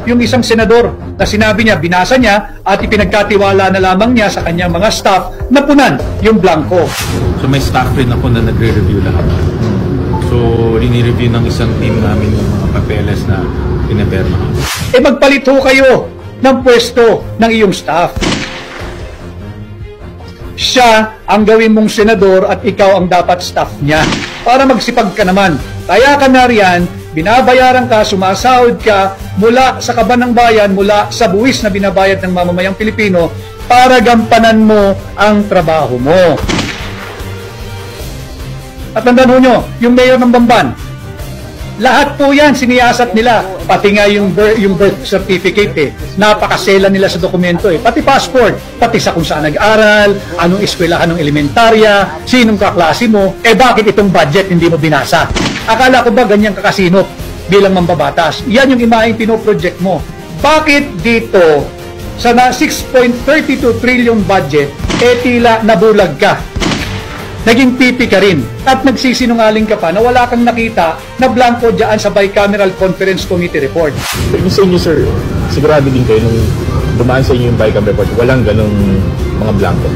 yung isang senador na sinabi niya, binasa niya at ipinagkatiwala na lamang niya sa kanyang mga staff na punan yung blanco. So may staff rin ako na nagre-review lahat. So ini-review ng isang team namin yung mga papeles na pinaperma. Magpalit ho kayo ng pwesto ng iyong staff. Siya ang gawin mong senador at ikaw ang dapat staff niya para magsipag ka naman. Kaya ka na riyan, binabayaran ka, sumasahod ka mula sa kaban ng bayan, mula sa buwis na binabayad ng mamamayang Pilipino para gampanan mo ang trabaho mo. At tandaan nyo, yung mayor ng Bamban, lahat po yan siniyasat nila, pati nga yung birth certificate napakasela nila sa dokumento pati passport, pati sa kung saan nag-aral, anong eskwelahan ng elementarya, sinong kaklase mo, bakit itong budget hindi mo binasa? Akala ko ba ganyan kakasinop bilang mambabatas? Yan yung imaing pinoproject mo. Bakit dito sa 6.32 trillion budget, tila nabulag ka? Naging pipi ka rin at nagsisinungaling ka pa na wala kang nakita na blanco dyan sa Bicameral Conference Committee report. Yung sa inyo, sir, sigurado din kayo nung dumaan sa inyo yung Bicam report, walang ganong mga blanco?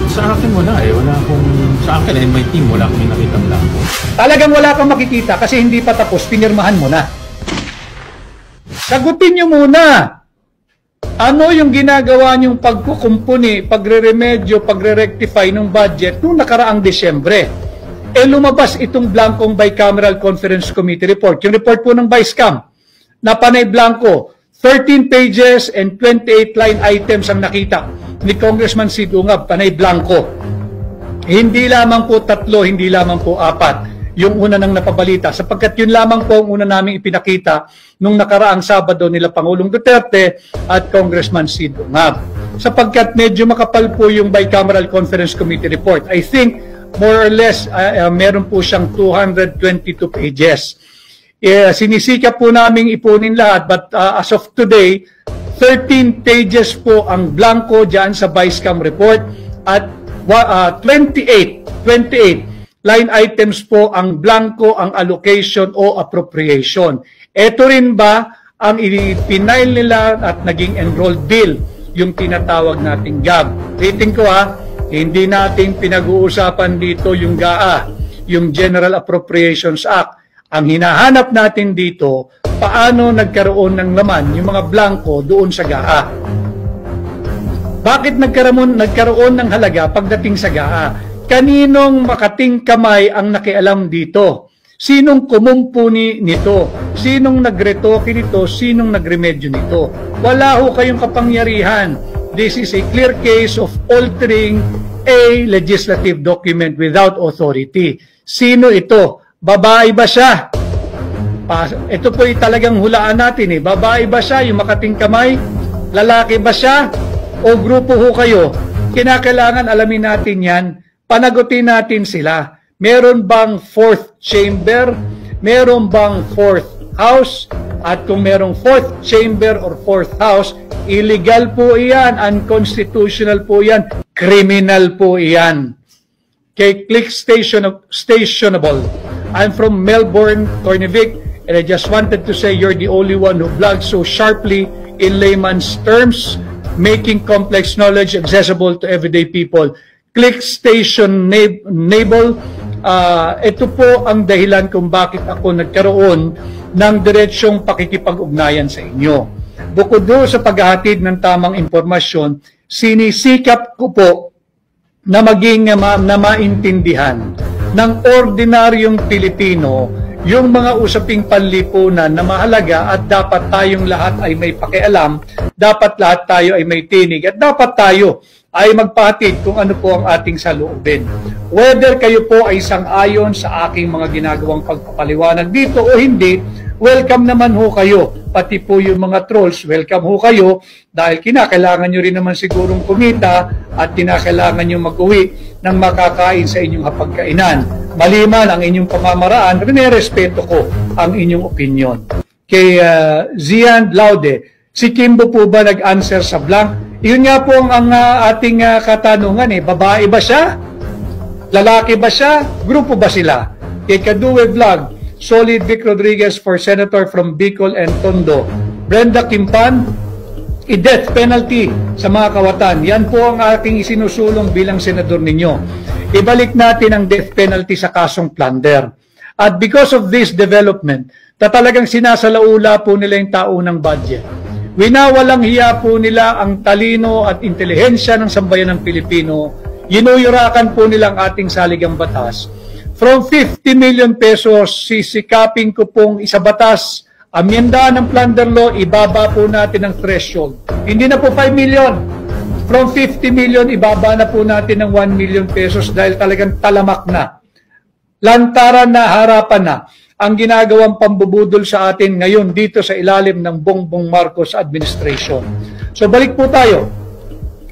Sa akin wala wala akong, sa akin my team, wala akong nakita blanco. Talagang wala kang makikita kasi hindi pa tapos, pinirmahan mo na. Sagutin nyo muna. Ano yung ginagawa niyong pagkukumpuni, pagre-remedyo, pagre-rectify ng budget noong nakaraang Desyembre? Lumabas itong blankong Bicameral Conference Committee report. Yung report po ng Vicecam na panay blanco, 13 pages and 28 line items ang nakita ni Congressman Sid Ungab, panay blanco. Hindi lamang po 3, hindi lamang po 4. Yung una nang napabalita, sapagkat yun lamang po ang una namin ipinakita nung nakaraang Sabado nila Pangulong Duterte at Congressman Sid Ungab. Sapagkat medyo makapal po yung Bicameral Conference Committee report. I think more or less meron po siyang 222 pages. Sinisikap po namin ipunin lahat, but as of today, 13 pages po ang blanco dyan sa Vicecam report at 28 line items po ang blanco, ang allocation o appropriation. Ito rin ba ang ipinail nila at naging enrolled bill, yung tinatawag nating GAB? Rating ko hindi natin pinag-uusapan dito yung GAA, yung General Appropriations Act. Ang hinahanap natin dito, paano nagkaroon ng laman yung mga blanco doon sa GAA. Bakit nagkaroon ng halaga pagdating sa GAA? Kaninong makating kamay ang nakialam dito? Sinong kumumpuni nito? Sinong nagretoke nito? Sinong nagremedyo nito? Wala ho kayong kapangyarihan. This is a clear case of altering a legislative document without authority. Sino ito? Babae ba siya? Ito po talagang hulaan natin Babae ba siya, yung makating kamay? Lalaki ba siya? O grupo ho kayo? Kinakailangan alamin natin yan. Panagutin natin sila. Meron bang 4th chamber? Meron bang 4th house? At kung merong 4th chamber or 4th house, illegal po iyan, unconstitutional po iyan, criminal po iyan. Okay, click stationable. I'm from Melbourne, Cornevic, and I just wanted to say you're the only one who blogs so sharply in layman's terms, making complex knowledge accessible to everyday people. Click stationable. Ito po ang dahilan kung bakit ako nagkaroon ng diretsyong pakikipag-ugnayan sa inyo. Bukod doon sa paghahatid ng tamang impormasyon, sinisikap ko po na maging na maintindihan ng ordinaryong Pilipino yung mga usaping panlipunan na mahalaga at dapat tayong lahat ay may pakialam, dapat lahat tayo ay may tinig at dapat tayo ay magpahatid kung ano po ang ating saloobin. Whether kayo po ay sang-ayon sa aking mga ginagawang pagpapaliwanag dito o hindi, welcome naman ho kayo. Pati po yung mga trolls, welcome ho kayo dahil kinakailangan nyo rin naman sigurong kumita at kinakailangan nyo mag-uwi ng makakain sa inyong hapagkainan. Maliman ang inyong pamamaraan, rinerespeto ko ang inyong opinion. Kay Zian Laude, si Kimbo po ba nag-answer sa blank? Yun nga po ang ating katanungan babae ba siya? Lalaki ba siya? Grupo ba sila? Kay Kaduwe Vlog, Solid Vic Rodriguez for Senator from Bicol and Tondo. Brenda Quimpan, i-death penalty sa mga kawatan. Yan po ang aking isinusulong bilang senador ninyo. Ibalik natin ang death penalty sa kasong plunder. At because of this development, talagang sinasalaula po nila yung taunang budget. Winawalang hiya po nila ang talino at intelihensya ng sambayan ng Pilipino. Yinuyurakan po nila ang ating saligang batas. From 50 million pesos, sisikapin ko pong isabatas, amyenda ng plunder law, ibaba po natin ang threshold. Hindi na po 5 million. From 50 million, ibaba na po natin ng 1 million pesos dahil talagang talamak na. Lantaran na, harapan na ang ginagawang pambubudol sa atin ngayon dito sa ilalim ng Bongbong Marcos administration. So balik po tayo.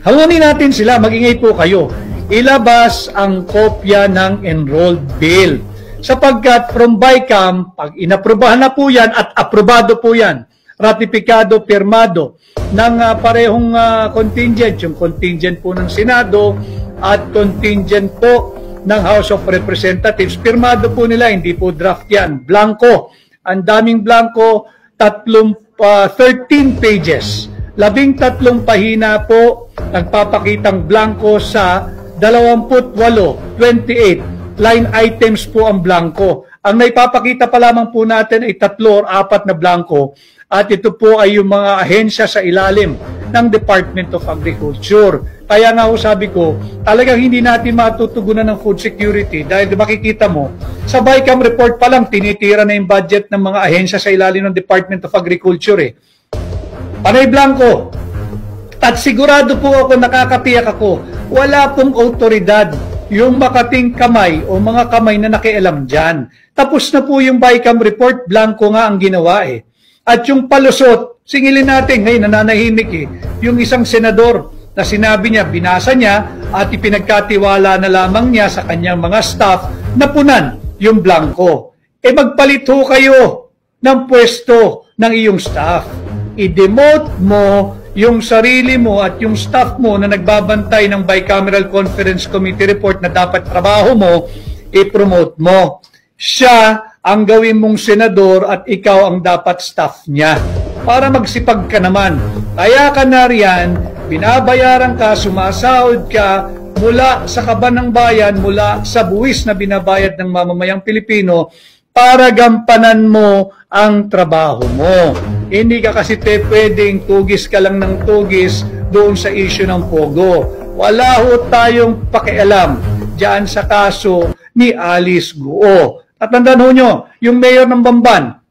Hangunin natin sila, magingay po kayo. Ilabas ang kopya ng enrolled bill. Sapagkat from BICAM, pag inaprubahan na po yan at aprobado po yan, ratipikado, pirmado ng parehong contingent, yung contingent po ng Senado at contingent po ng House of Representatives. Pirmado po nila, hindi po draft yan. Blanco. Ang daming blanco, 13 pages. 13 pahina po, nagpapakitang blanco sa 28, 28 line items po ang blanco. Ang naipapakita pa lamang po natin ay 3 or 4 na blanco. At ito po ay yung mga ahensya sa ilalim ng Department of Agriculture. Kaya nga ho sabi ko, talagang hindi natin matutugunan ng food security dahil makikita mo, sa BICAM report pa lang, tinitira na yung budget ng mga ahensya sa ilalim ng Department of Agriculture. Panay blanco. At sigurado po ako, nakakatiyak ako, wala pong autoridad yung makating kamay o mga kamay na nakialam dyan. Tapos na po yung BICAM report, blanco nga ang ginawa At yung palusot, singilin natin, ngayon nananahimik yung isang senador na sinabi niya, binasa niya at ipinagkatiwala na lamang niya sa kanyang mga staff na punan yung blanco. Magpalit ho kayo ng pwesto ng iyong staff. I-demote mo yung sarili mo at yung staff mo na nagbabantay ng Bicameral Conference Committee report na dapat trabaho mo, i-promote mo. Siya ang gawin mong senador at ikaw ang dapat staff niya. Para magsipag ka naman. Kaya ka na riyan, binabayaran ka, sumasahod ka mula sa kaban ng bayan, mula sa buwis na binabayad ng mamamayang Pilipino para gampanan mo ang trabaho mo. Hindi ka kasi pwedeng tugis ka lang ng tugis doon sa issue ng Pogo. Wala ho tayong pakialam diyan sa kaso ni Alice Guo. At tandaan ho nyo, yung mayor ng Bamban,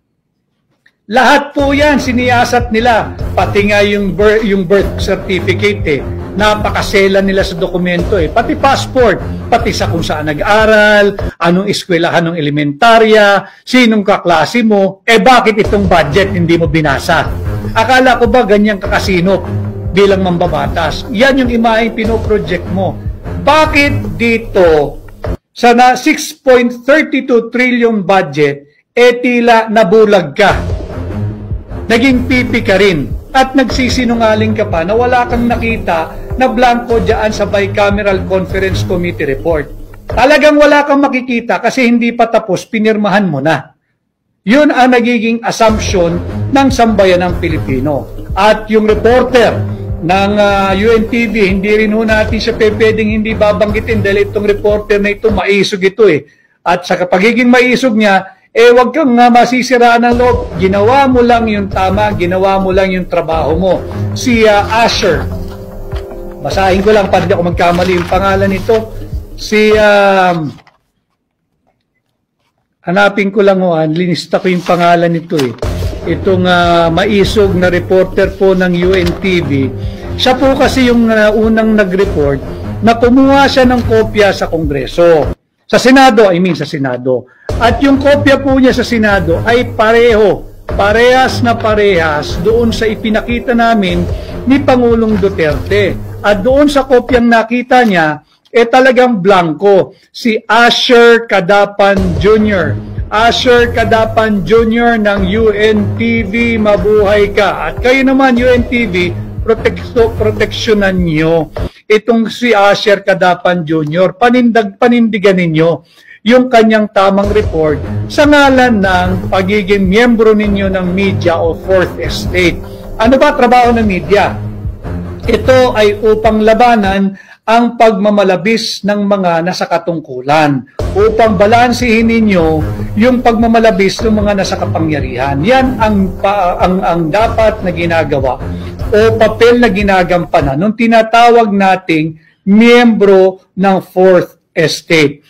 lahat po yan siniyasat nila, pati nga yung birth certificate napakasela nila sa dokumento pati passport, pati sa kung saan nag-aral, anong eskwelahan ng elementarya, sinong kaklase mo, bakit itong budget hindi mo binasa? Akala ko ba ganyang kakasinop bilang mambabatas? Yan yung imaheng pinoproject mo. Bakit dito sa 6.32 trillion budget, tila nabulag ka? Naging pipi ka rin at nagsisinungaling ka pa na wala kang nakita na blanco dyan sa Bicameral Conference Committee report. Talagang wala kang makikita kasi hindi pa tapos, pinirmahan mo na. Yun ang nagiging assumption ng sambayan ng Pilipino. At yung reporter ng UNTV, hindi rin ho natin siya pwedeng hindi babanggitin dahil itong reporter na ito, maisog ito At sa pagiging maisog niya, wag kang masisiraan ng loob. Ginawa mo lang yung tama, ginawa mo lang yung trabaho mo. Si Asher, basahin ko lang para di ako magkamali yung pangalan nito. Si, hanapin ko lang linista ko yung pangalan nito Itong maisog na reporter po ng UNTV. Siya po kasi yung unang nag-report na kumuha siya ng kopya sa Kongreso. Sa Senado, sa Senado. At yung kopya po niya sa Senado ay parehas na parehas doon sa ipinakita namin ni Pangulong Duterte. At doon sa kopyang nakita niya, talagang blanco. Si Asher Cadapan Jr. Asher Cadapan Jr. ng UNTV, mabuhay ka. At kayo naman, UNTV, proteksyonan nyo itong si Asher Cadapan Jr. Panindigan ninyo yung kanyang tamang report sa ngalan ng pagiging miyembro ninyo ng media o Fourth Estate. Ano ba trabaho ng media? Ito ay upang labanan ang pagmamalabis ng mga nasa katungkulan, upang balansihin ninyo yung pagmamalabis ng mga nasa kapangyarihan. Yan ang dapat na ginagawa o papel na ginagampanan nung tinatawag nating miyembro ng Fourth Estate.